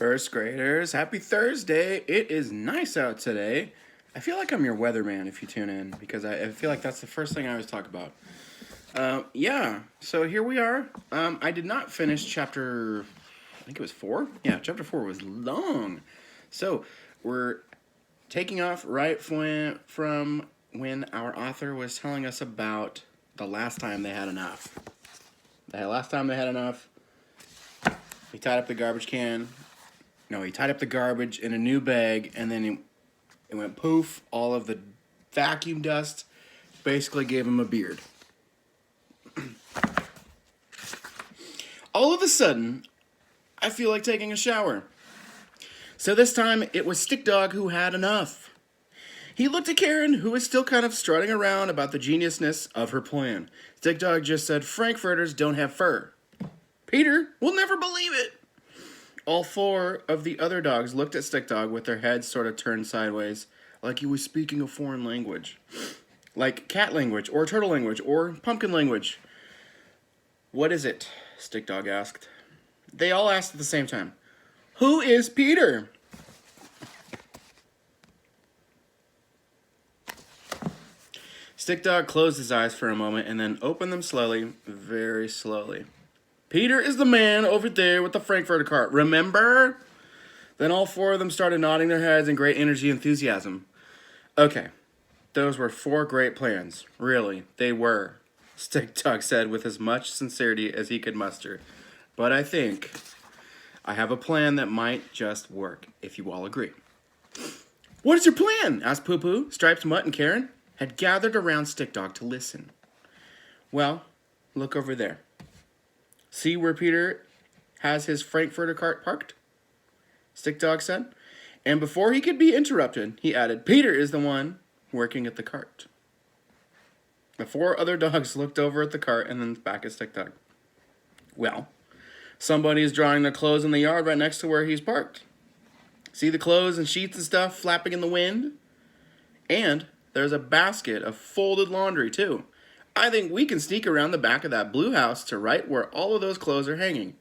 First graders, happy Thursday. It is nice out today. I feel like I'm your weatherman if you tune in because I feel like that's the first thing I always talk about. Yeah, so here we are. I did not finish chapter, I think it was 4? Yeah, chapter 4 was long. So we're taking off right from when our author was telling us about the last time they had enough. The last time they had enough, he tied up the garbage can. No, he tied up the garbage in a new bag, and then it went poof. All of the vacuum dust basically gave him a beard. All of a sudden, I feel like taking a shower. So this time, it was Stick Dog who had enough. He looked at Karen, who was still kind of strutting around about the geniusness of her plan. Stick Dog just said, "Frankfurters don't have fur." Peter will never believe it. All 4 of the other dogs looked at Stick Dog with their heads sort of turned sideways, like he was speaking a foreign language. Like cat language, or turtle language, or pumpkin language. "What is it?" Stick Dog asked. They all asked at the same time. "Who is Peter?" Stick Dog closed his eyes for a moment and then opened them slowly, very slowly. "Peter is the man over there with the Frankfurter cart, remember?" Then all 4 of them started nodding their heads in great energy and enthusiasm. "Okay, those were 4 great plans. Really, they were," Stick Dog said with as much sincerity as he could muster. "But I think I have a plan that might just work, if you all agree." "What is your plan?" asked Poo Poo. Stripes, Mutt, and Karen had gathered around Stick Dog to listen. "Well, look over there. See where Peter has his Frankfurter cart parked?" Stick Dog said. And before he could be interrupted, he added, "Peter is the one working at the cart." The 4 other dogs looked over at the cart and then back at Stick Dog. "Well, somebody is drying their clothes in the yard right next to where he's parked. See the clothes and sheets and stuff flapping in the wind? And there's a basket of folded laundry, too. I think we can sneak around the back of that blue house to right where all of those clothes are hanging.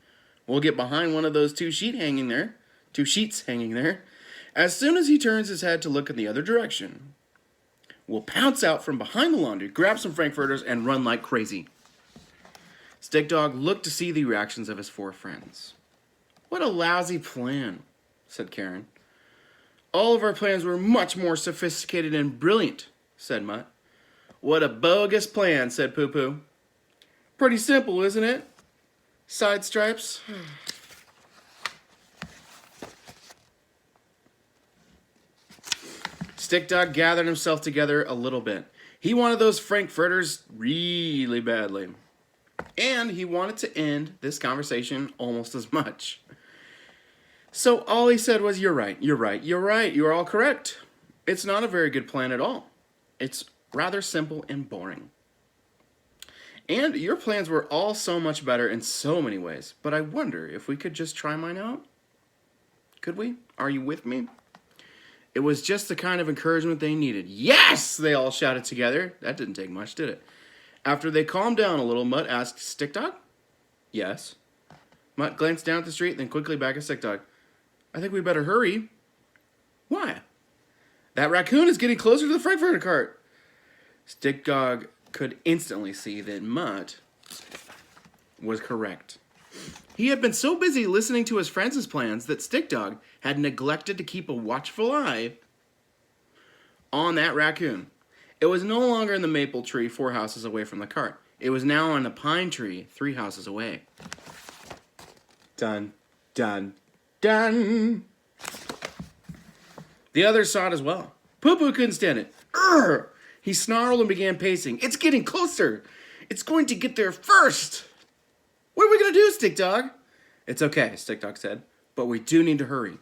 We'll get behind one of those 2 sheets hanging there. As soon as he turns his head to look in the other direction, we'll pounce out from behind the laundry, grab some Frankfurters, and run like crazy." Stick Dog looked to see the reactions of his 4 friends. "What a lousy plan," said Karen. "All of our plans were much more sophisticated and brilliant," said Mutt. "What a bogus plan," said Poo Poo. "Pretty simple, isn't it?" sighed Stripes. Stick Dog gathered himself together a little bit. He wanted those Frankfurters really badly. And he wanted to end this conversation almost as much. So all he said was, "You're right, you're right, you're right, you're all correct. It's not a very good plan at all. It's rather simple and boring. And your plans were all so much better in so many ways, but I wonder if we could just try mine out? Could we? Are you with me?" It was just the kind of encouragement they needed. "Yes!" they all shouted together. That didn't take much, did it? After they calmed down a little, Mutt asked, "Stick Dog?" "Yes." Mutt glanced down at the street, then quickly back at Stick Dog. "I think we better hurry." "Why?" "That raccoon is getting closer to the Frankfurter cart." Stick Dog could instantly see that Mutt was correct. He had been so busy listening to his friends' plans that Stick Dog had neglected to keep a watchful eye on that raccoon. It was no longer in the maple tree 4 houses away from the cart. It was now on the pine tree 3 houses away. Dun, dun, dun. The others saw it as well. Poo Poo couldn't stand it. "Urgh!" He snarled and began pacing. "It's getting closer. It's going to get there first." "What are we going to do, Stick Dog?" "It's okay," Stick Dog said, "but we do need to hurry."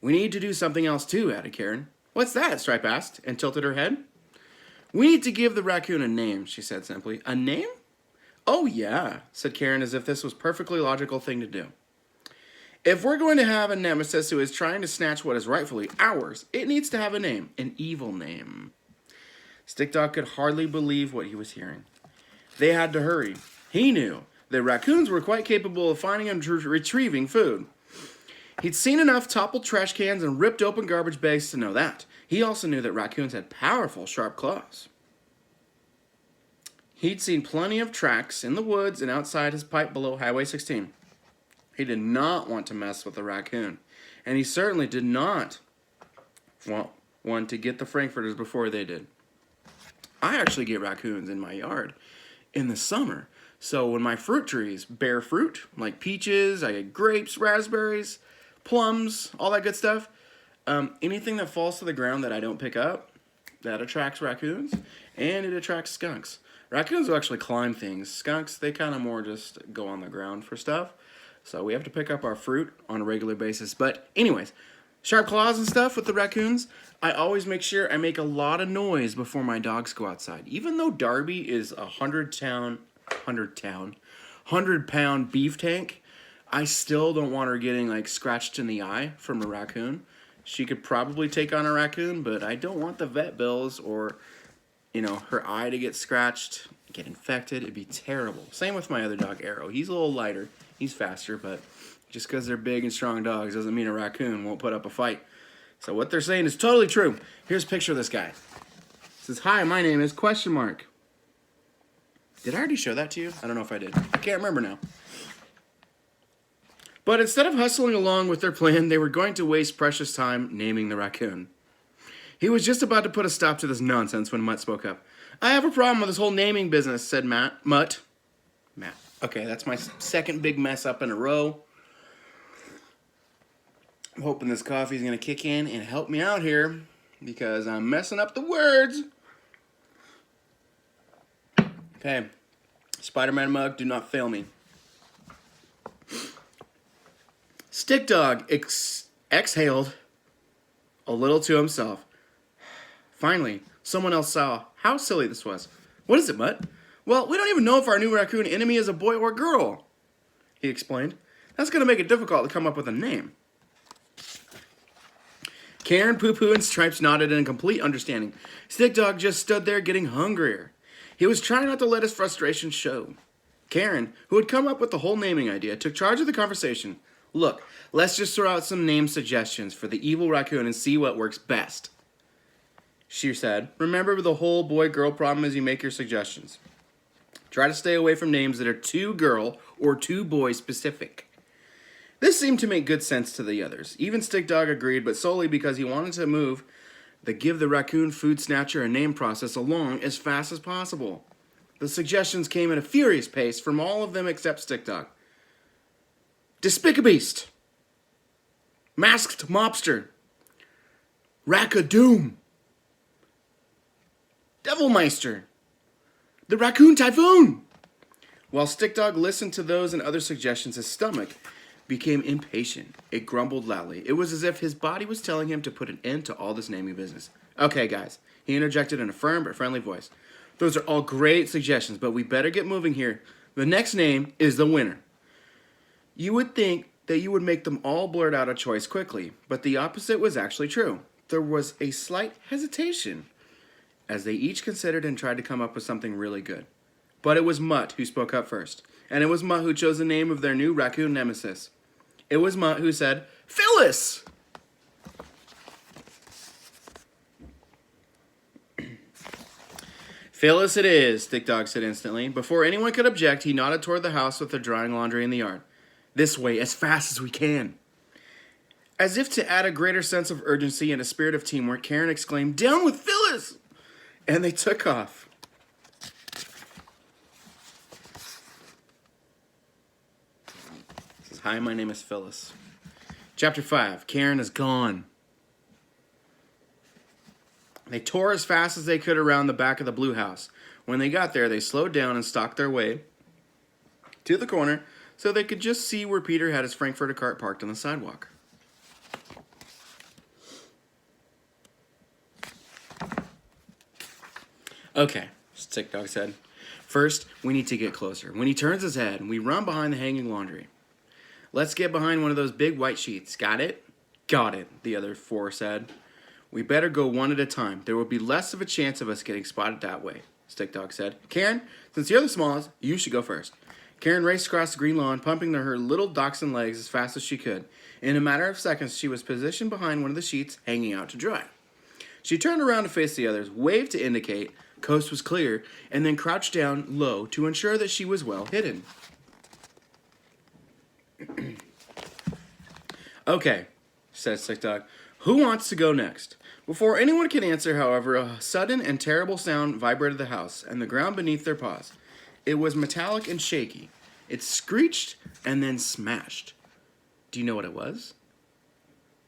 "We need to do something else too," added Karen. "What's that?" Stripe asked and tilted her head. "We need to give the raccoon a name," she said simply. "A name?" "Oh, yeah," said Karen as if this was a perfectly logical thing to do. "If we're going to have a nemesis who is trying to snatch what is rightfully ours, it needs to have a name, an evil name." Stick Dog could hardly believe what he was hearing. They had to hurry. He knew that raccoons were quite capable of finding and retrieving food. He'd seen enough toppled trash cans and ripped open garbage bags to know that. He also knew that raccoons had powerful, sharp claws. He'd seen plenty of tracks in the woods and outside his pipe below Highway 16. He did not want to mess with a raccoon, and he certainly did not want to get the Frankfurters before they did. I actually get raccoons in my yard in the summer. So when my fruit trees bear fruit, like peaches, I get grapes, raspberries, plums, all that good stuff, anything that falls to the ground that I don't pick up, that attracts raccoons, and it attracts skunks. Raccoons will actually climb things. Skunks, they kind of more just go on the ground for stuff. So we have to pick up our fruit on a regular basis. But anyways, sharp claws and stuff with the raccoons, I always make sure I make a lot of noise before my dogs go outside. Even though Darby is a 100-pound beef tank, I still don't want her getting like scratched in the eye from a raccoon. She could probably take on a raccoon, but I don't want the vet bills or, her eye to get scratched, get infected. It'd be terrible. Same with my other dog, Arrow. He's a little lighter. He's faster, but just because they're big and strong dogs doesn't mean a raccoon won't put up a fight. So what they're saying is totally true. Here's a picture of this guy. It says, "Hi, my name is question mark." Did I already show that to you? I don't know if I did. I can't remember now. But instead of hustling along with their plan, they were going to waste precious time naming the raccoon. He was just about to put a stop to this nonsense when Mutt spoke up. "I have a problem with this whole naming business," said Mutt. Okay, that's my second big mess up in a row. I'm hoping this coffee is going to kick in and help me out here because I'm messing up the words. Okay, Spider-Man mug, do not fail me. Stick Dog exhaled a little to himself. Finally, someone else saw how silly this was. "What is it, Mutt?" "Well, we don't even know if our new raccoon enemy is a boy or girl," he explained. "That's going to make it difficult to come up with a name." Karen, Poo Poo, and Stripes nodded in complete understanding. Stick Dog just stood there getting hungrier. He was trying not to let his frustration show. Karen, who had come up with the whole naming idea, took charge of the conversation. "Look, let's just throw out some name suggestions for the evil raccoon and see what works best," she said. "Remember, the whole boy-girl problem as you make your suggestions. Try to stay away from names that are too girl or too boy specific." This seemed to make good sense to the others. Even Stick Dog agreed, but solely because he wanted to move the Give the Raccoon Food Snatcher a Name process along as fast as possible. The suggestions came at a furious pace from all of them except Stick Dog. Despicabeast, Masked Mobster, Rackadoom, Devilmeister, the Raccoon Typhoon. While Stick Dog listened to those and other suggestions, his stomach became impatient. It grumbled loudly. It was as if his body was telling him to put an end to all this naming business. "Okay, guys," he interjected in a firm but friendly voice. "Those are all great suggestions, but we better get moving here. The next name is the winner." You would think that you would make them all blurt out a choice quickly, but the opposite was actually true. There was a slight hesitation as they each considered and tried to come up with something really good. But it was Mutt who spoke up first, and it was Mutt who chose the name of their new raccoon nemesis. It was Mutt who said, "Phyllis!" "Phyllis it is," Stick Dog said instantly. Before anyone could object, he nodded toward the house with the drying laundry in the yard. "This way, as fast as we can." As if to add a greater sense of urgency and a spirit of teamwork, Karen exclaimed, "Down with Phyllis!" And they took off. "Hi, my name is Phyllis." Chapter 5, Karen is gone. They tore as fast as they could around the back of the blue house. When they got there, they slowed down and stalked their way to the corner so they could just see where Peter had his Frankfurter cart parked on the sidewalk. "Okay," Stick Dog said. "First, we need to get closer. When he turns his head, we run behind the hanging laundry. Let's get behind one of those big white sheets. Got it?" "Got it," the other four said. "We better go one at a time. There will be less of a chance of us getting spotted that way," Stick Dog said. "Karen, since you're the smallest, you should go first." Karen raced across the green lawn, pumping her little dachshund legs as fast as she could. In a matter of seconds, she was positioned behind one of the sheets, hanging out to dry. She turned around to face the others, waved to indicate coast was clear, and then crouched down low to ensure that she was well hidden. Okay, said Stick Dog. Who wants to go next? Before anyone could answer, however, a sudden and terrible sound vibrated the house and the ground beneath their paws. It was metallic and shaky. It screeched and then smashed. Do you know what it was?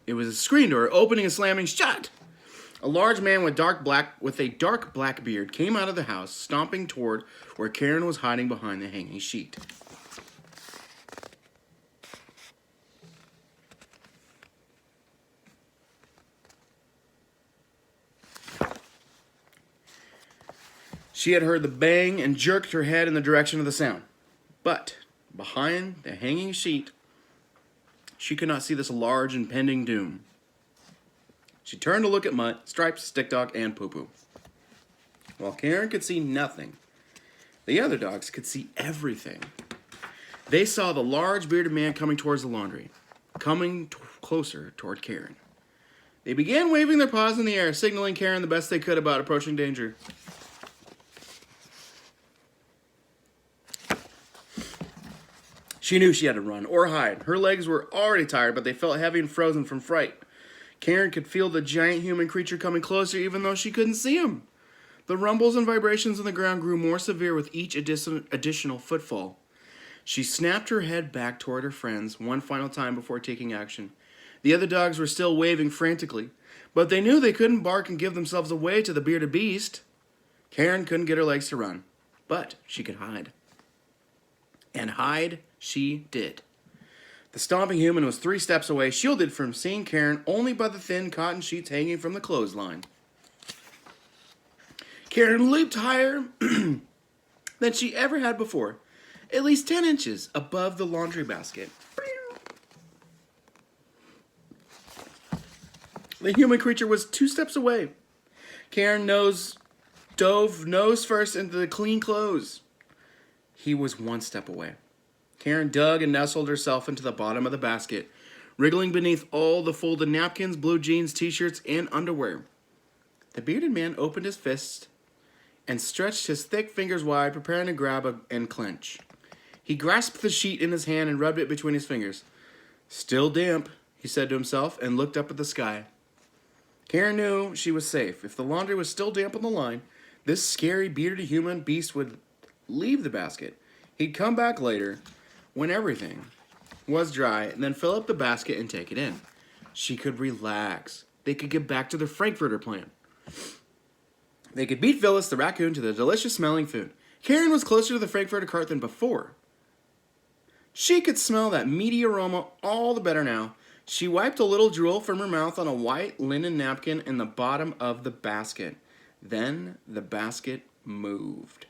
It was a screen door opening and slamming shut. A large man with a dark black beard came out of the house, stomping toward where Karen was hiding behind the hanging sheet. She had heard the bang and jerked her head in the direction of the sound. But behind the hanging sheet, she could not see this large impending doom. She turned to look at Mutt, Stripes, Stick Dog, and Poo Poo. While Karen could see nothing, the other dogs could see everything. They saw the large bearded man coming towards the laundry, coming closer toward Karen. They began waving their paws in the air, signaling Karen the best they could about approaching danger. She knew she had to run or hide. Her legs were already tired, but they felt heavy and frozen from fright. Karen could feel the giant human creature coming closer even though she couldn't see him. The rumbles and vibrations on the ground grew more severe with each additional footfall. She snapped her head back toward her friends one final time before taking action. The other dogs were still waving frantically, but they knew they couldn't bark and give themselves away to the bearded beast. Karen couldn't get her legs to run, but she could hide. And hide she did. The stomping human was 3 steps away, shielded from seeing Karen only by the thin cotton sheets hanging from the clothesline. Karen leaped higher than she ever had before, at least 10 inches above the laundry basket. The human creature was 2 steps away. Karen dove nose first into the clean clothes. He was 1 step away. Karen dug and nestled herself into the bottom of the basket, wriggling beneath all the folded napkins, blue jeans, t-shirts, and underwear. The bearded man opened his fist and stretched his thick fingers wide, preparing to grab and clench. He grasped the sheet in his hand and rubbed it between his fingers. Still damp, he said to himself, and looked up at the sky. Karen knew she was safe. If the laundry was still damp on the line, this scary bearded human beast would leave the basket. He'd come back later, when everything was dry, and then fill up the basket and take it in. She could relax. They could get back to their Frankfurter plan. They could beat Phyllis the raccoon to the delicious smelling food. Karen was closer to the Frankfurter cart than before. She could smell that meaty aroma all the better now. She wiped a little drool from her mouth on a white linen napkin in the bottom of the basket. Then the basket moved.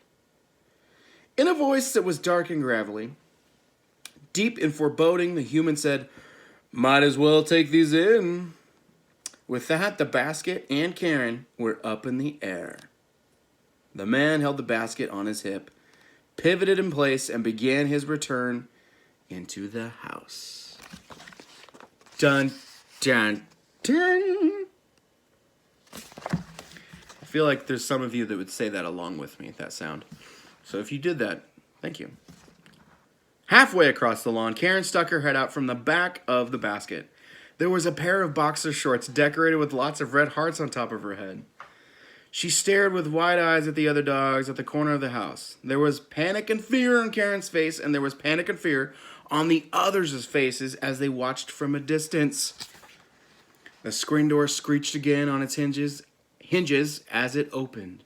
In a voice that was dark and gravelly, deep in foreboding, the human said, "Might as well take these in." With that, the basket and Karen were up in the air. The man held the basket on his hip, pivoted in place, and began his return into the house. Dun, dun, dun. I feel like there's some of you that would say that along with me, that sound. So if you did that, thank you. Halfway across the lawn, Karen stuck her head out from the back of the basket. There was a pair of boxer shorts decorated with lots of red hearts on top of her head. She stared with wide eyes at the other dogs at the corner of the house. There was panic and fear on Karen's face, and there was panic and fear on the others' faces as they watched from a distance. The screen door screeched again on its hinges as it opened.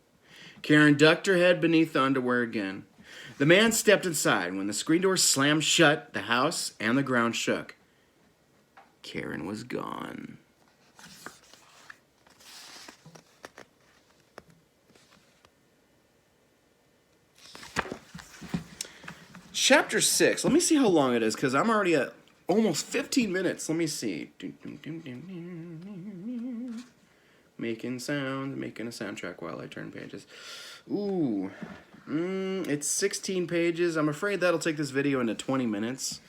Karen ducked her head beneath the underwear again. The man stepped inside. When the screen door slammed shut, the house and the ground shook. Karen was gone. Chapter 6. Let me see how long it is, because I'm already at almost 15 minutes. Let me see. Making sounds, making a soundtrack while I turn pages. Ooh. It's 16 pages. I'm afraid that'll take this video into 20 minutes.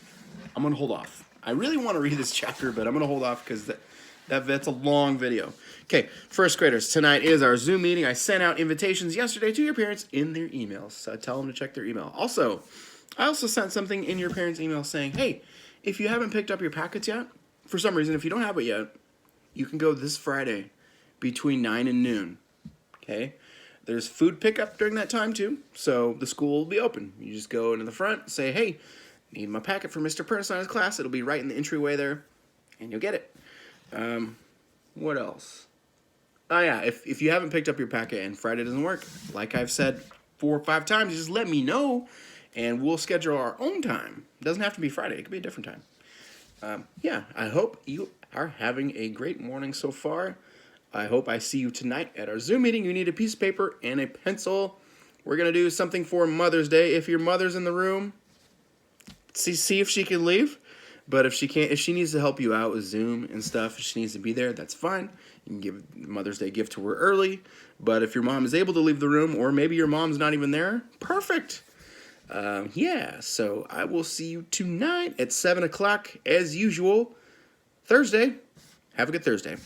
I'm going to hold off. I really want to read this chapter, but I'm going to hold off because that's a long video. Okay, first graders, tonight is our Zoom meeting. I sent out invitations yesterday to your parents in their emails. So tell them to check their email. Also, I also sent something in your parents' email saying, hey, if you haven't picked up your packets yet, for some reason, if you don't have it yet, you can go this Friday between 9 and noon. Okay? There's food pickup during that time, too, so the school will be open. You just go into the front, say, hey, need my packet for Mr. Personalized class. It'll be right in the entryway there, and you'll get it. What else? Oh, yeah, if you haven't picked up your packet and Friday doesn't work, like I've said 4 or 5 times, just let me know, and we'll schedule our own time. It doesn't have to be Friday. It could be a different time. Yeah, I hope you are having a great morning so far. I hope I see you tonight at our Zoom meeting. You need a piece of paper and a pencil. We're going to do something for Mother's Day. If your mother's in the room, see if she can leave. But if she can't, if she needs to help you out with Zoom and stuff, if she needs to be there, that's fine. You can give Mother's Day gift to her early. But if your mom is able to leave the room, or maybe your mom's not even there, perfect. Yeah, so I will see you tonight at 7 o'clock as usual. Thursday. Have a good Thursday.